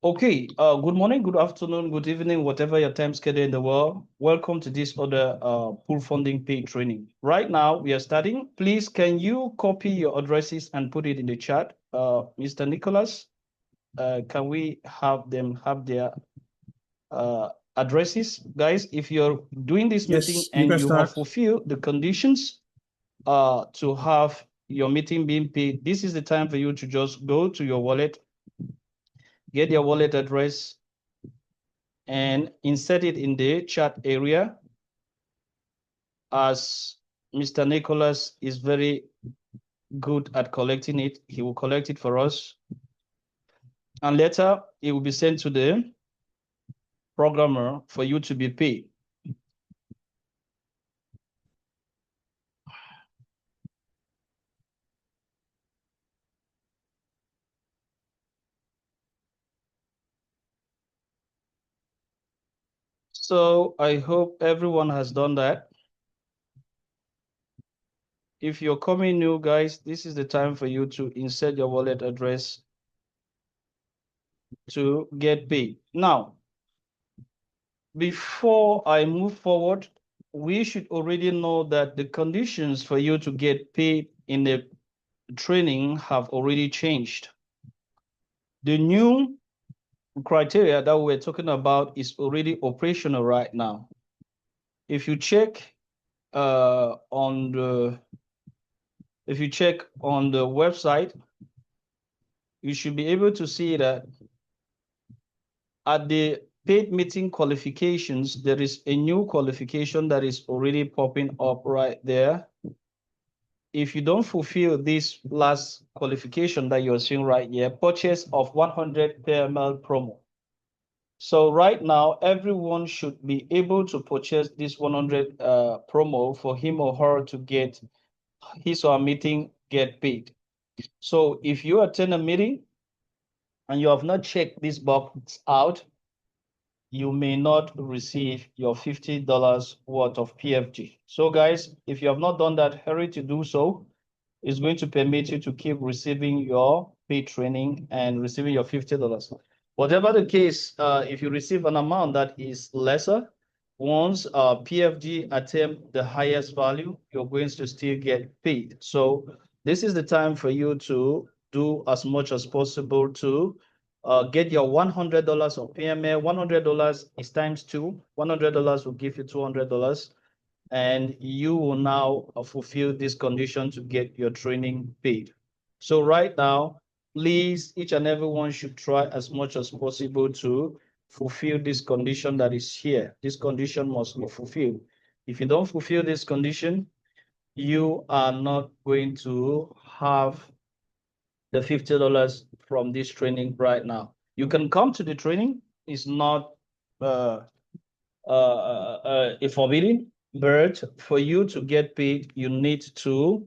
Okay, good morning, good afternoon, good evening, whatever your time schedule in the world. Welcome to this other pool funding paid training. Right now, we are starting. Please, can you copy your addresses and put it in the chat? Mr. Nicholas, can we have them have their addresses? Guys, if you're doing this meeting Yes, you and can you have start. fulfilled the conditions to have your meeting being paid, this is the time for you to just go to your wallet, get your wallet address, and insert it in the chat area, as Mr. Nicholas is very good at collecting it. He will collect it for us. And later, it will be sent to the programmer for you to be paid. So I hope everyone has done that. If you're coming new, guys, this is the time for you to insert your wallet address to get paid. Now, before I move forward, we should already know that the conditions for you to get paid in the training have already changed. The new criteria that we're talking about is already operational right now. If you check on the website, you should be able to see that at the paid meeting qualifications, there is a new qualification that is already popping up right there. If you don't fulfill this last qualification that you're seeing right here, purchase of 100 PML promo. So right now, everyone should be able to purchase this 100 promo for him or her to get his or her meeting get paid. So if you attend a meeting and you have not checked this box out, you may not receive your $50 worth of PFG. So guys, if you have not done that, hurry to do so. It's going to permit you to keep receiving your paid training and receiving your $50. Whatever the case, if you receive an amount that is lesser, once PFG attempt the highest value, you're going to still get paid. So this is the time for you to do as much as possible to get your $100 of PMA. $100 is times two. $100 will give you $200, and you will now fulfill this condition to get your training paid. So right now, please, each and everyone should try as much as possible to fulfill this condition that is here. This condition must be fulfilled. If you don't fulfill this condition, you are not going to have the $50 from this training right now. You can come to the training. It's not a forbidden, but for you to get paid, you need to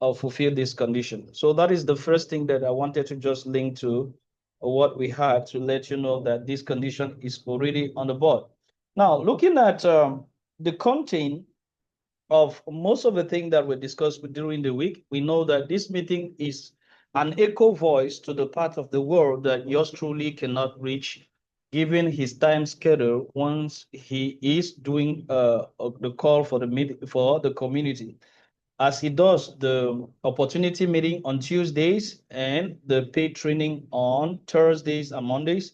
fulfill this condition. So that is the first thing that I wanted to just link to what we had to let you know that this condition is already on the board. Now, looking at the content of most of the things that were discussed during the week, we know that this meeting is an echo voice to the part of the world that yours truly cannot reach, given his time schedule once he is doing the call for the community, as he does the opportunity meeting on Tuesdays and the paid training on Thursdays and Mondays.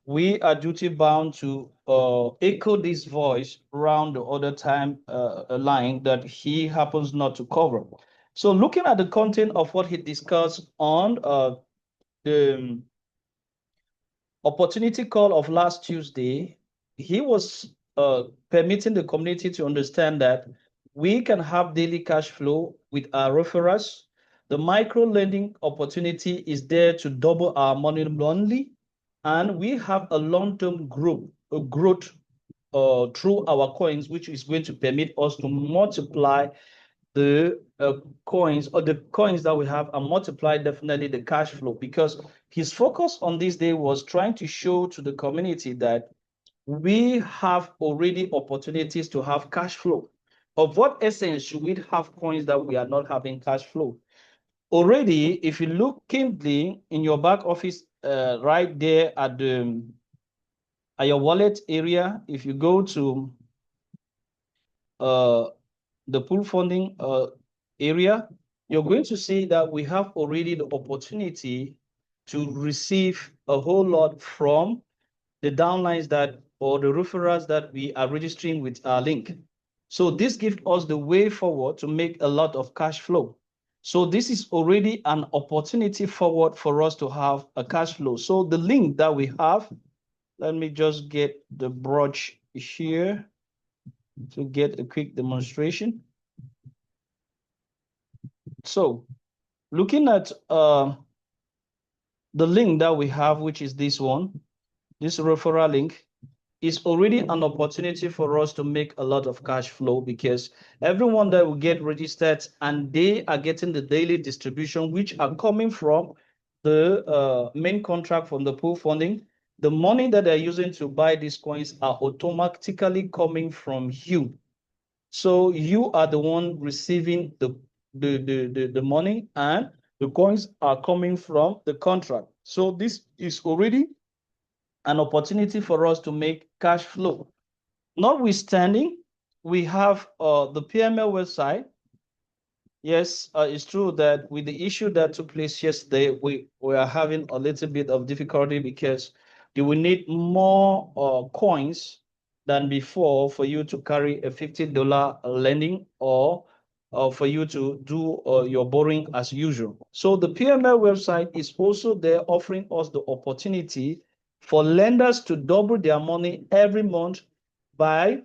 We are duty bound to echo this voice around the other time line that he happens not to cover. So looking at the content of what he discussed on the opportunity call of last Tuesday, he was permitting the community to understand that we can have daily cash flow with our referrals. The micro lending opportunity is there to double our money only, and we have a long-term growth through our coins, which is going to permit us to multiply the coins, or the coins that we have, and multiply definitely the cash flow, because his focus on this day was trying to show to the community that we have already opportunities to have cash flow. Of what essence should we have coins that we are not having cash flow? Already, if you look keenly in your back office right there at your wallet area. If you go to the pool funding area, you're going to see that we have already the opportunity to receive a whole lot from the downlines that or the referrals that we are registering with our link. So this gives us the way forward to make a lot of cash flow. So this is already an opportunity forward for us to have a cash flow. So the link that we have, let me just get the brush here to get a quick demonstration. So looking at the link that we have, which is this one, this referral link, is already an opportunity for us to make a lot of cash flow, because everyone that will get registered and they are getting the daily distribution, which are coming from the main contract from the pool funding. The money that they're using to buy these coins are automatically coming from you. So you are the one receiving the money, and the coins are coming from the contract. So this is already an opportunity for us to make cash flow. Notwithstanding, we have the PML website. Yes, it's true that with the issue that took place yesterday, we are having a little bit of difficulty, because you will need more coins than before for you to carry a $50 lending, or for you to do your borrowing as usual. So the PML website is also there offering us the opportunity for lenders to double their money every month by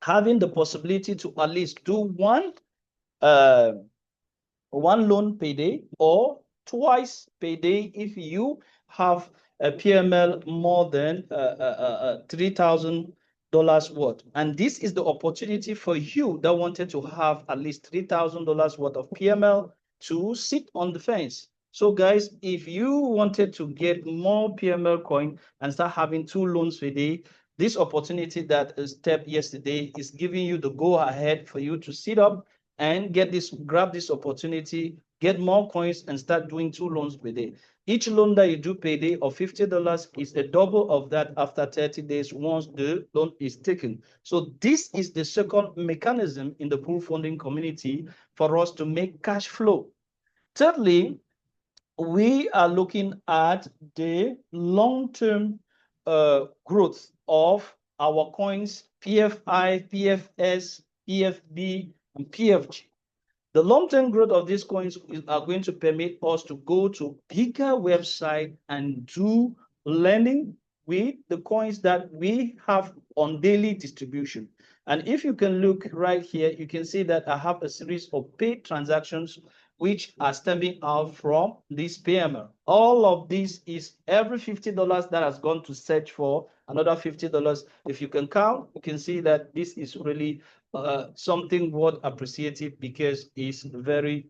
having the possibility to at least do uh, one loan payday or twice payday if you have a PML more than $3,000 worth. And this is the opportunity for you that wanted to have at least $3,000 worth of PML to sit on the fence. So guys, if you wanted to get more PML coin and start having 2 loans per day, this opportunity that is stepped yesterday is giving you the go ahead for you to sit up and grab this opportunity, get more coins, and start doing 2 loans per day. Each loan that you do per day of $50 is a double of that after 30 days once the loan is taken. So this is the second mechanism in the pool funding community for us to make cash flow. Thirdly, we are looking at the long-term growth of our coins, PFI, PFS, PFB, and PFG. The long-term growth of these coins are going to permit us to go to bigger website and do lending with the coins that we have on daily distribution. And if you can look right here, you can see that I have a series of paid transactions which are stemming out from this PML. All of this is every $50 that has gone to search for another $50. If you can count, you can see that this is really something worth appreciating, because it's very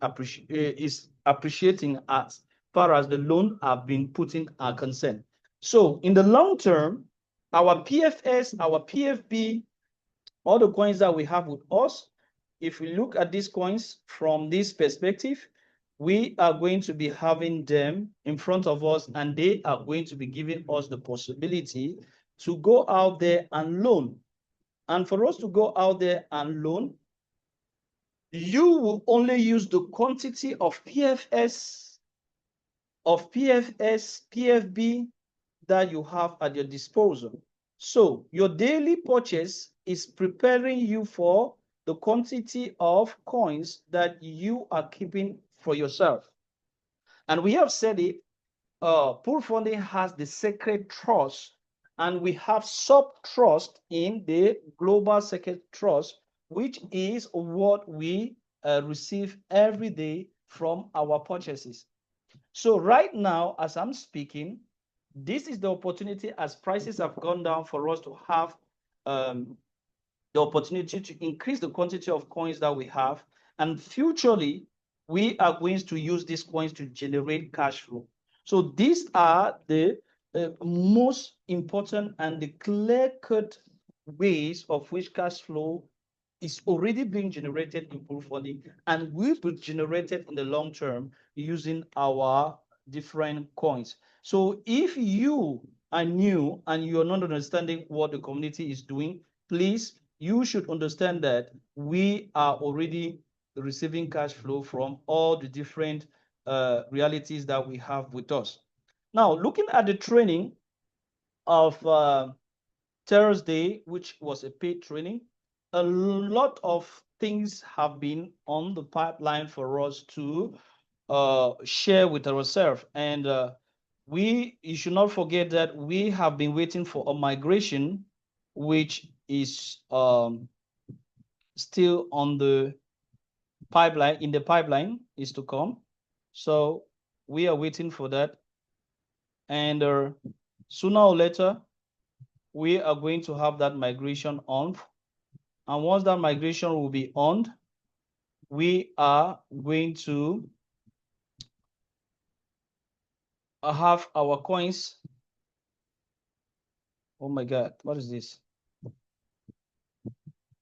appreciating as far as the loan have been putting are concerned. So in the long term, our PFS, our PFB, all the coins that we have with us, if we look at these coins from this perspective, we are going to be having them in front of us, and they are going to be giving us the possibility to go out there and loan. And for us to go out there and loan, you will only use the quantity of PFS, PFB that you have at your disposal. So your daily purchase is preparing you for the quantity of coins that you are keeping for yourself. And we have said it, pool funding has the sacred trust, and we have sub-trust in the global sacred trust, which is what we receive every day from our purchases. So right now, as I'm speaking, this is the opportunity, as prices have gone down, for us to have the opportunity to increase the quantity of coins that we have. And futurely, we are going to use these coins to generate cash flow. So these are the most important and the clear-cut ways of which cash flow is already being generated in pool funding and will be generated in the long term using our different coins. So if you are new and you're not understanding what the community is doing, please, you should understand that we are already receiving cash flow from all the different realities that we have with us. Now, looking at the training of Thursday, which was a paid training, a lot of things have been on the pipeline for us to share with ourselves. And you should not forget that we have been waiting for a migration, which is still on the pipeline, is to come. So we are waiting for that. And sooner or later, we are going to have that migration on. And once that migration will be on, we are going to have our coins. Oh my God, what is this?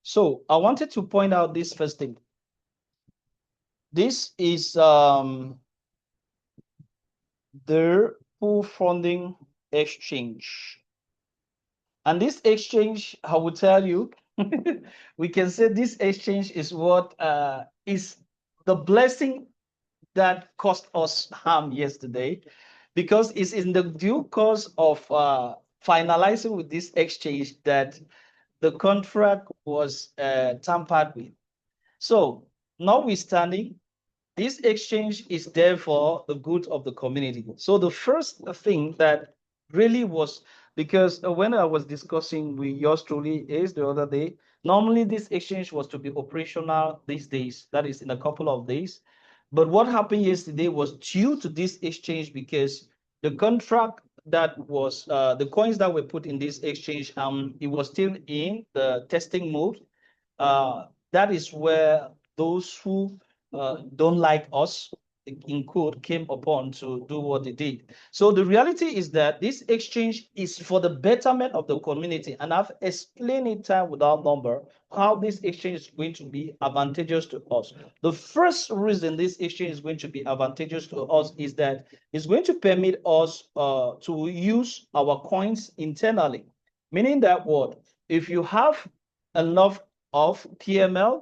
So I wanted to point out this first thing. This is the pool funding exchange. And this exchange, I will tell you, we can say this exchange is what is the blessing that cost us harm yesterday, because it's in the due course of finalizing with this exchange that the contract was tampered with. So, notwithstanding, this exchange is there for the good of the community. So the first thing that really was, because when I was discussing with yours truly is the other day, normally this exchange was to be operational these days, that is in a couple of days. But what happened yesterday was due to this exchange, because the contract that was, the coins that were put in this exchange, it was still in the testing mode. That is where those who don't like us in code came upon to do what they did. So the reality is that this exchange is for the betterment of the community, and I've explained it time without number how this exchange is going to be advantageous to us. The first reason this exchange is going to be advantageous to us is that it's going to permit us to use our coins internally, meaning that what if you have enough of PML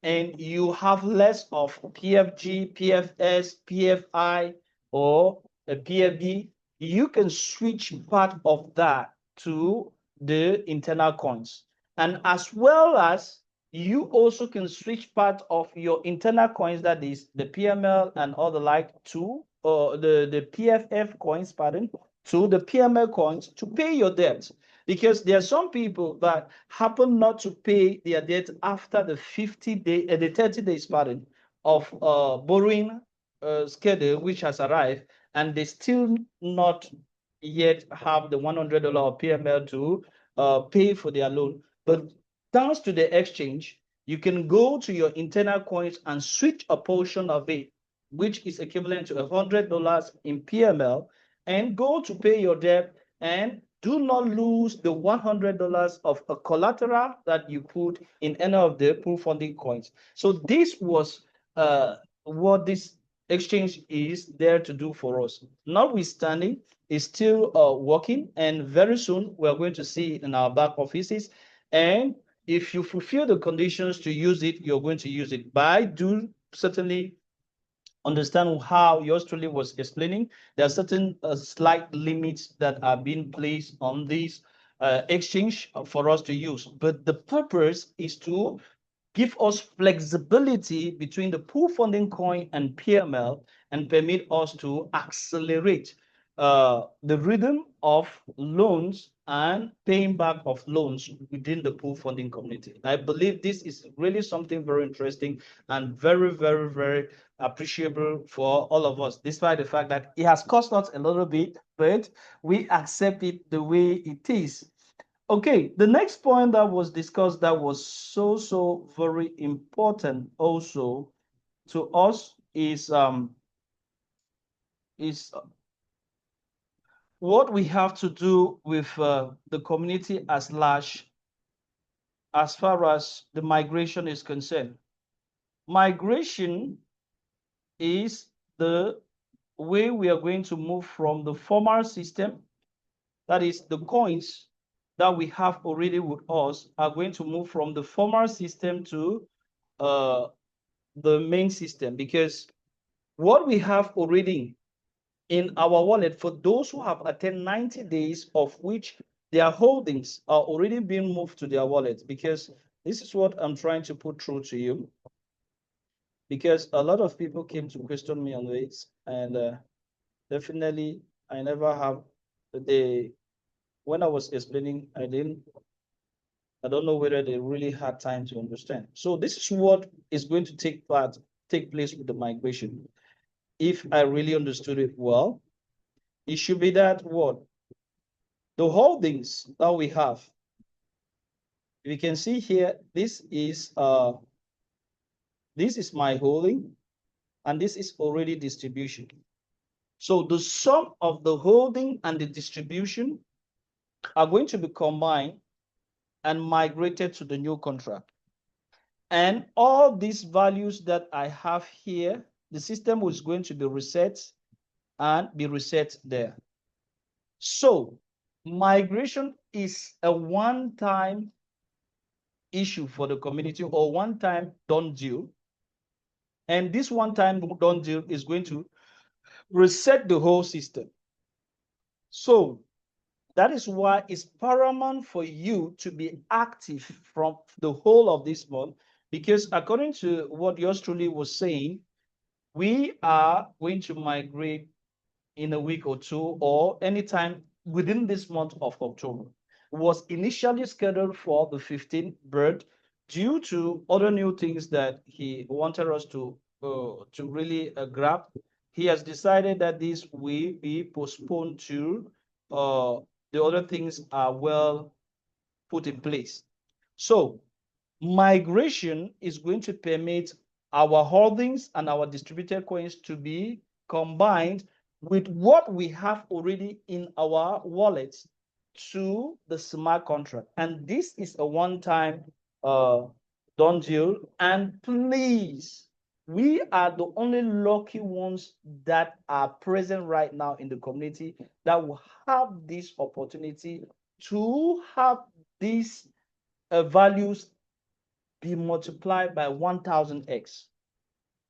and you have less of PFG, PFS, PFI, or a PFB, you can switch part of that to the internal coins. And as well as you also can switch part of your internal coins, that is the PML and all the like, to the PFF coins, pardon, to the PML coins to pay your debt. Because there are some people that happen not to pay their debt after the 30 days, pardon, of borrowing schedule, which has arrived, and they still not yet have the $100 PML to pay for their loan. But thanks to the exchange, you can go to your internal coins and switch a portion of it, which is equivalent to $100 in PML, and go to pay your debt, and do not lose the $100 of a collateral that you put in any of the pool funding coins. So this was what this exchange is there to do for us. Notwithstanding, it's still working, and very soon we're going to see it in our back offices. And if you fulfill the conditions to use it, you're going to use it. But I do certainly understand how yours truly was explaining. There are certain slight limits that are being placed on this exchange for us to use. But the purpose is to give us flexibility between the pool funding coin and PML, and permit us to accelerate the rhythm of loans and paying back of loans within the pool funding community. I believe this is really something very interesting and very, very, very appreciable for all of us, despite the fact that it has cost us a little bit, but we accept it the way it is. Okay, the next point that was discussed that was so very important also to us is what we have to do with the community as large, as far as the migration is concerned. Migration is the way we are going to move from the former system, that is the coins that we have already with us are going to move from the former system to the main system, because what we have already in our wallet, for those who have attained 90 days, of which their holdings are already being moved to their wallet, because this is what I'm trying to put through to you, because a lot of people came to question me on this, and definitely I never have when I was explaining, I don't know whether they really had time to understand. So this is what is going to take place with the migration. If I really understood it well, it should be that what the holdings that we have. We can see here, this is my holding, and this is already distribution. So the sum of the holding and the distribution are going to be combined and migrated to the new contract. And all these values that I have here, the system is going to be reset and be reset there. So migration is a one-time issue for the community, or one-time done deal. And this one-time done deal is going to reset the whole system. So that is why it's paramount for you to be active from the whole of this month, because according to what yours truly was saying, we are going to migrate in a week or two, or anytime within this month of October. It was initially scheduled for the 15th, but due to other new things that he wanted us to really grab, he has decided that this will be postponed to the other things are well put in place. So migration is going to permit our holdings and our distributed coins to be combined with what we have already in our wallets to the smart contract. And this is a one-time done deal. And please, we are the only lucky ones that are present right now in the community that will have this opportunity to have these values be multiplied by 1000x.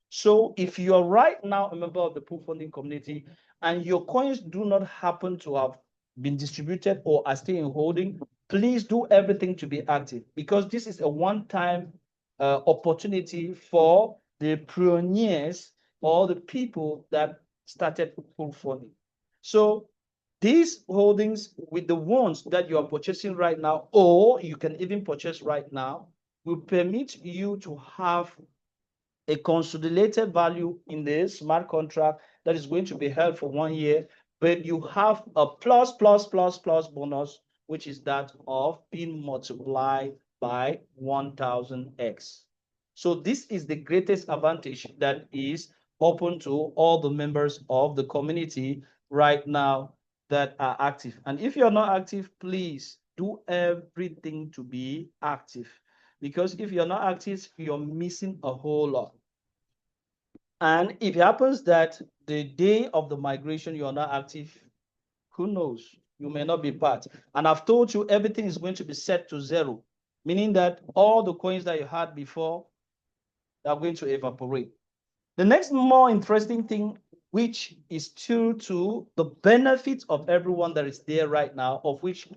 So if you are right now a member of the pool funding community and your coins do not happen to have been distributed or are still in holding, please do everything to be active, because this is a one-time opportunity for the pioneers or the people that started pool funding. So these holdings with the ones that you are purchasing right now, or you can even purchase right now, will permit you to have a consolidated value in the smart contract that is going to be held for 1 year, but you have a plus bonus, which is that of being multiplied by 1000x. So this is the greatest advantage that is open to all the members of the community right now that are active. And if you're not active, please do everything to be active, because if you're not active, you're missing a whole lot. And if it happens that the day of the migration you're not active, who knows? You may not be part. And I've told you everything is going to be set to zero, meaning that all the coins that you had before are going to evaporate. The next more interesting thing, which is due to the benefit of everyone that is there right now, of which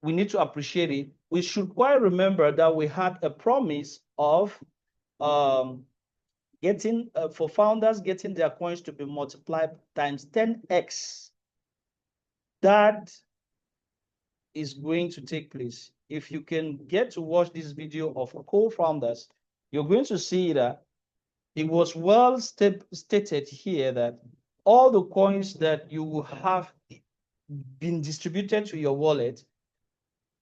we need to appreciate it, we should quite remember that we had a promise of getting for founders getting their coins to be multiplied times 10x. That is going to take place. If you can get to watch this video of co-founders, you're going to see that it was well stated here that all the coins that you have been distributed to your wallet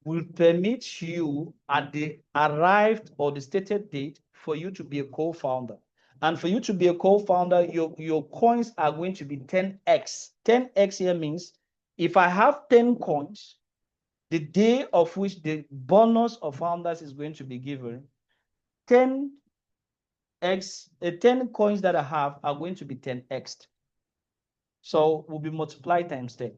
will permit you at the arrived or the stated date for you to be a co-founder. And for you to be a co-founder, your coins are going to be 10x. 10x here means if I have 10 coins, the day of which the bonus of founders is going to be given, 10 coins that I have are going to be 10x. So will be multiplied times 10.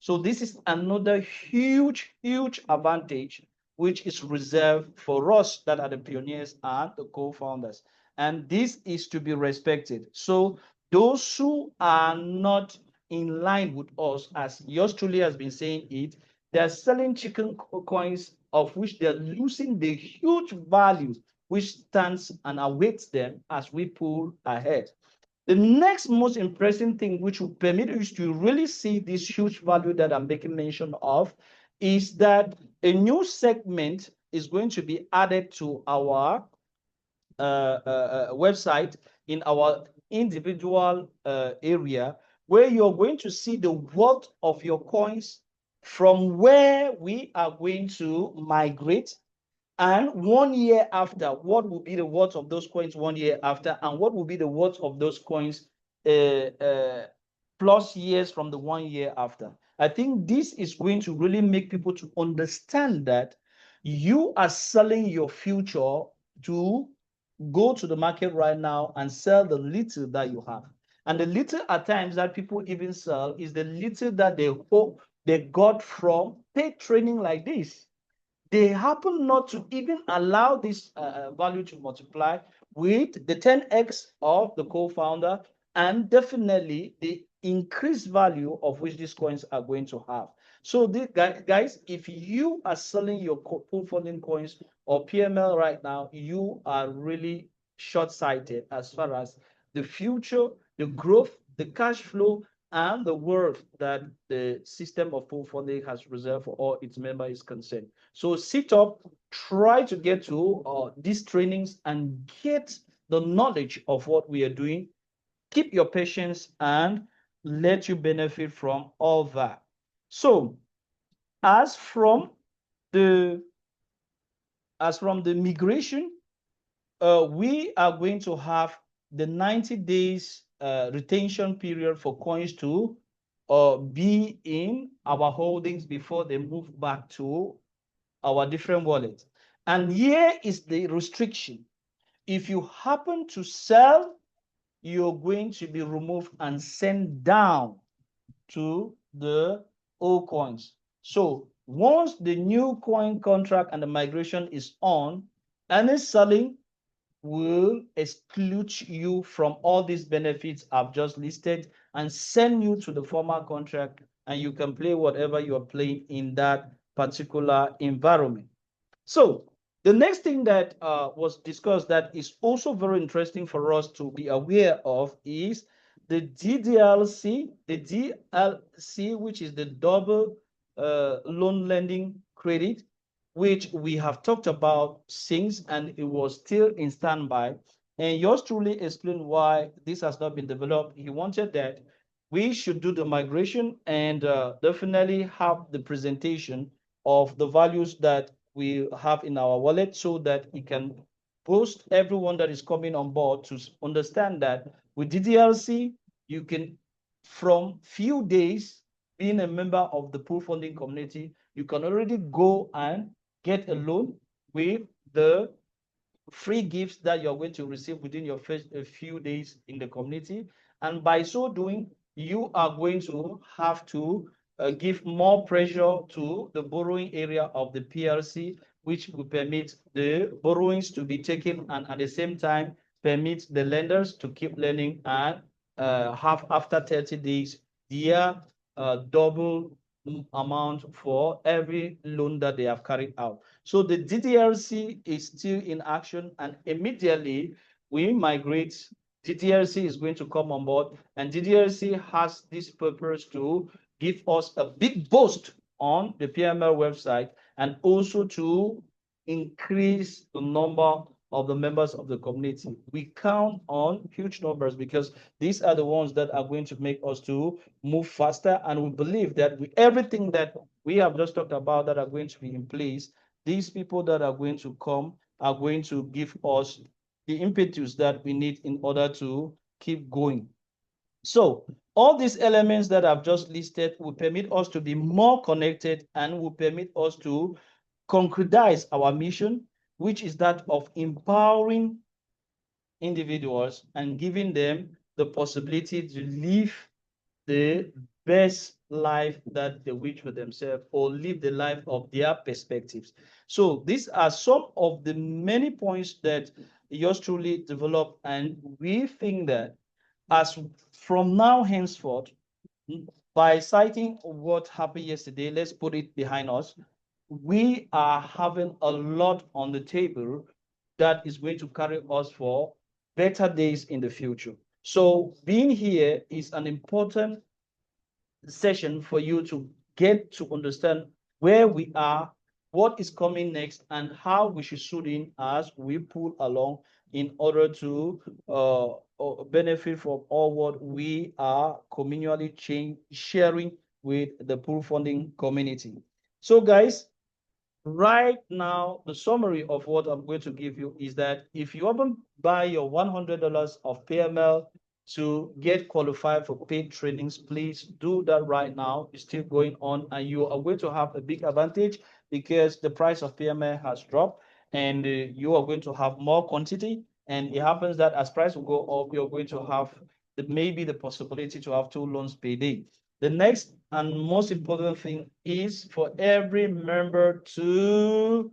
So this is another huge, huge advantage which is reserved for us that are the pioneers and the co-founders. And this is to be respected. So those who are not in line with us, as yours truly has been saying it, they're selling chicken coins of which they're losing the huge value which stands and awaits them as we pull ahead. The next most impressive thing which will permit you to really see this huge value that I'm making mention of is that a new segment is going to be added to our website in our individual area, where you're going to see the worth of your coins from where we are going to migrate, and 1 year after, what will be the worth of those coins 1 year after, and what will be the worth of those coins plus years from the 1 year after. I think this is going to really make people to understand that you are selling your future to go to the market right now and sell the little that you have. And the little at times that people even sell is the little that they hope they got from paid training like this. They happen not to even allow this value to multiply with the 10x of the co-founder, and definitely the increased value of which these coins are going to have. So guys, if you are selling your pool funding coins or PML right now, you are really short-sighted as far as the future, the growth, the cash flow, and the worth that the system of pool funding has reserved for all its members is concerned. So sit up, try to get to these trainings and get the knowledge of what we are doing. Keep your patience and let you benefit from all that. So as from the migration, we are going to have the 90 days retention period for coins to be in our holdings before they move back to our different wallets. And here is the restriction. If you happen to sell, you're going to be removed and sent down to the old coins. So once the new coin contract and the migration is on, any selling will exclude you from all these benefits I've just listed and send you to the former contract, and you can play whatever you are playing in that particular environment. So the next thing that was discussed that is also very interesting for us to be aware of is the DDLC, which is the double loan lending credit, which we have talked about since, and it was still in standby. And yours truly explained why this has not been developed. He wanted that we should do the migration and definitely have the presentation of the values that we have in our wallet so that it can boost everyone that is coming on board to understand that with DDLC, you can, from few days being a member of the pool funding community, you can already go and get a loan with the free gifts that you're going to receive within your first few days in the community. And by so doing, you are going to have to give more pressure to the borrowing area of the PLC, which will permit the borrowings to be taken and at the same time permit the lenders to keep lending and have after 30 days their double amount for every loan that they have carried out. So the DDLC is still in action, and immediately we migrate, DDLC is going to come on board, and DDLC has this purpose to give us a big boost on the PML website and also to increase the number of the members of the community. We count on huge numbers because these are the ones that are going to make us to move faster. And we believe that with everything that we have just talked about that are going to be in place, these people that are going to come are going to give us the impetus that we need in order to keep going. So all these elements that I've just listed will permit us to be more connected and will permit us to concretize our mission, which is that of empowering individuals and giving them the possibility to live the best life that they wish for themselves or live the life of their perspectives. So these are some of the many points that yours truly developed, and we think that as from now henceforth, by citing what happened yesterday, let's put it behind us. We are having a lot on the table that is going to carry us for better days in the future. So being here is an important session for you to get to understand where we are, what is coming next, and how we should suit in as we pull along in order to benefit from all what we are communally sharing with the pool funding community. So guys, right now, the summary of what I'm going to give you is that if you haven't buy your $100 of PML to get qualified for paid trainings, please do that right now. It's still going on, and you are going to have a big advantage because the price of PML has dropped, and you are going to have more quantity. And it happens that as price will go up, you're going to have maybe the possibility to have 2 loans per day. The next and most important thing is for every member to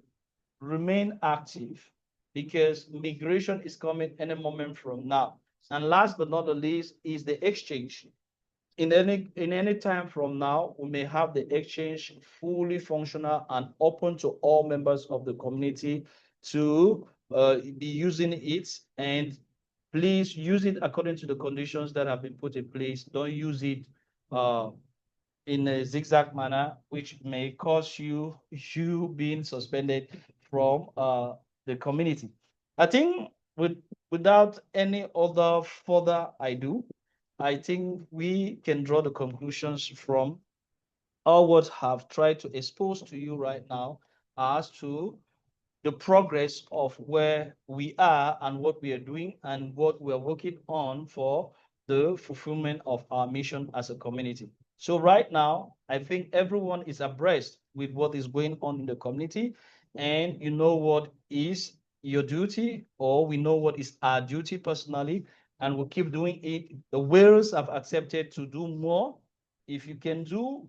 remain active because migration is coming any moment from now. And last but not the least is the exchange. In any time from now, we may have the exchange fully functional and open to all members of the community to be using it. And please use it according to the conditions that have been put in place. Don't use it in a zigzag manner, which may cause you being suspended from the community. I think without any other further ado, I think we can draw the conclusions from all what have tried to expose to you right now as to the progress of where we are and what we are doing and what we are working on for the fulfillment of our mission as a community. So right now, I think everyone is abreast with what is going on in the community, and you know what is your duty, or we know what is our duty personally, and we'll keep doing it. The whales have accepted to do more. If you can do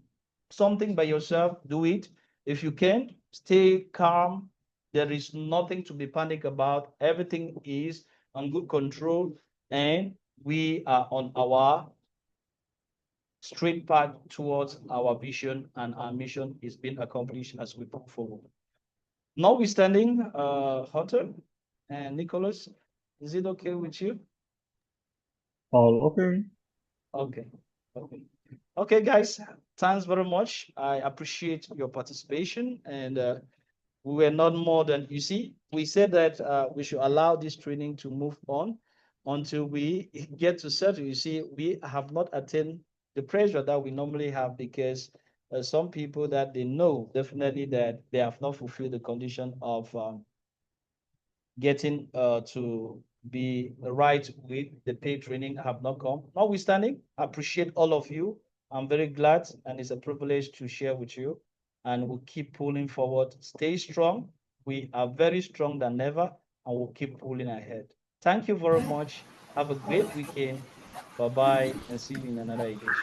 something by yourself, do it. If you can, stay calm. There is nothing to be panicked about. Everything is on good control, and we are on our straight path towards our vision, and our mission is being accomplished as we move forward. Notwithstanding, Hunter and Nicholas, is it okay with you? All okay. Okay. Okay. Okay, guys, thanks very much. I appreciate your participation, and we were not more than, you see, we said that we should allow this training to move on until we get to settle. You see, we have not attained the pressure that we normally have because some people that they know definitely that they have not fulfilled the condition of getting to be right with the paid training have not come. Notwithstanding, I appreciate all of you. I'm very glad, and it's a privilege to share with you. And we'll keep pulling forward. Stay strong. We are very strong than ever, and we'll keep pulling ahead. Thank you very much. Have a great weekend. Bye-bye, and see you in another edition.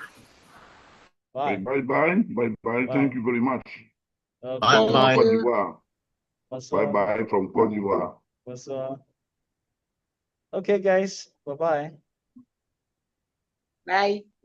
Bye. Bye-bye. Bye-bye. Thank Bye. you very much. Okay. Bye From bye. Cote d'Ivoire. Bonsoir. Bye-bye from Cote d'Ivoire. Bonsoir. Okay, guys. Bye-bye. Bye.